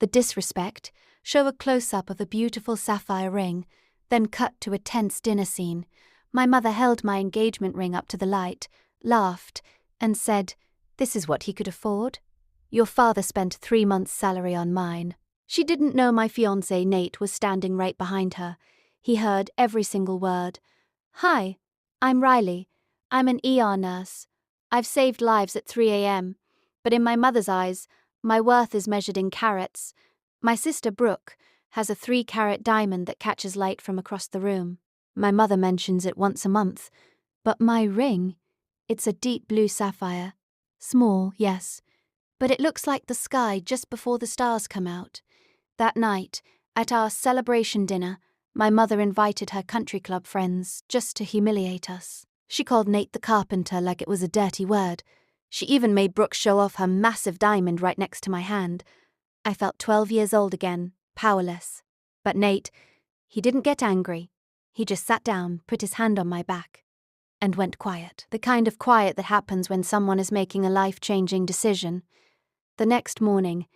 The disrespect, show a close-up of a beautiful sapphire ring, then cut to a tense dinner scene. My mother held my engagement ring up to the light, laughed, and said, "This is what he could afford? Your father spent 3 months' salary on mine." She didn't know my fiancé Nate was standing right behind her. He heard every single word. "Hi, I'm Riley. I'm an ER nurse. I've saved lives at 3 a.m., but in my mother's eyes, my worth is measured in carats. My sister Brooke has a 3-carat diamond that catches light from across the room. My mother mentions it once a month. But my ring, it's a deep blue sapphire. Small, yes, but it looks like the sky just before the stars come out." That night, at our celebration dinner, my mother invited her country club friends just to humiliate us. She called Nate the carpenter like it was a dirty word. She even made Brooke show off her massive diamond right next to my hand. I felt 12 years old again, powerless. But Nate, he didn't get angry. He just sat down, put his hand on my back, and went quiet. The kind of quiet that happens when someone is making a life-changing decision. The next morning,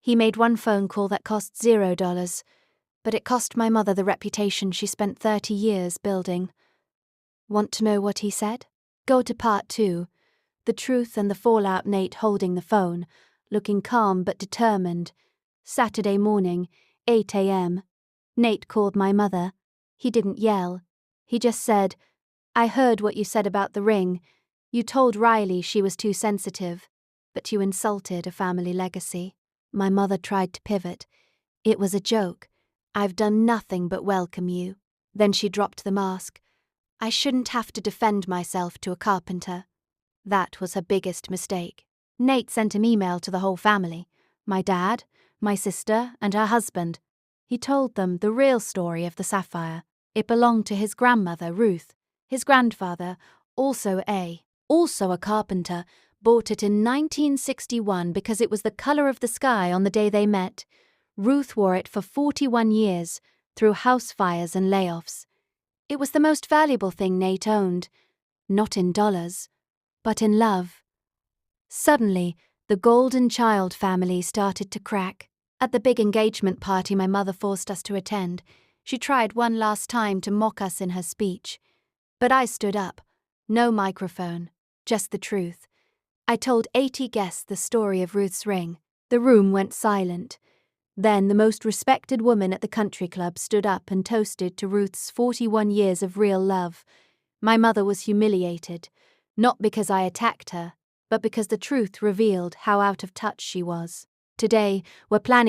he made one phone call that cost $0, but it cost my mother the reputation she spent 30 years building. Want to know what he said? Go to part 2. The truth and the fallout. Nate holding the phone, looking calm but determined. Saturday morning, 8 a.m. Nate called my mother. He didn't yell. He just said, "I heard what you said about the ring. You told Riley she was too sensitive, but you insulted a family legacy." My mother tried to pivot. "It was a joke. I've done nothing but welcome you." Then she dropped the mask. "I shouldn't have to defend myself to a carpenter." That was her biggest mistake. Nate sent an email to the whole family, my dad, my sister, and her husband. He told them the real story of the sapphire. It belonged to his grandmother, Ruth. His grandfather, also a carpenter, bought it in 1961 because it was the color of the sky on the day they met. Ruth wore it for 41 years, through house fires and layoffs. It was the most valuable thing Nate owned, not in dollars, but in love. Suddenly, the Golden Child family started to crack. At the big engagement party my mother forced us to attend, she tried one last time to mock us in her speech. But I stood up. No microphone, just the truth. I told 80 guests the story of Ruth's ring. The room went silent. Then the most respected woman at the country club stood up and toasted to Ruth's 41 years of real love. My mother was humiliated, not because I attacked her, but because the truth revealed how out of touch she was. Today, we're planning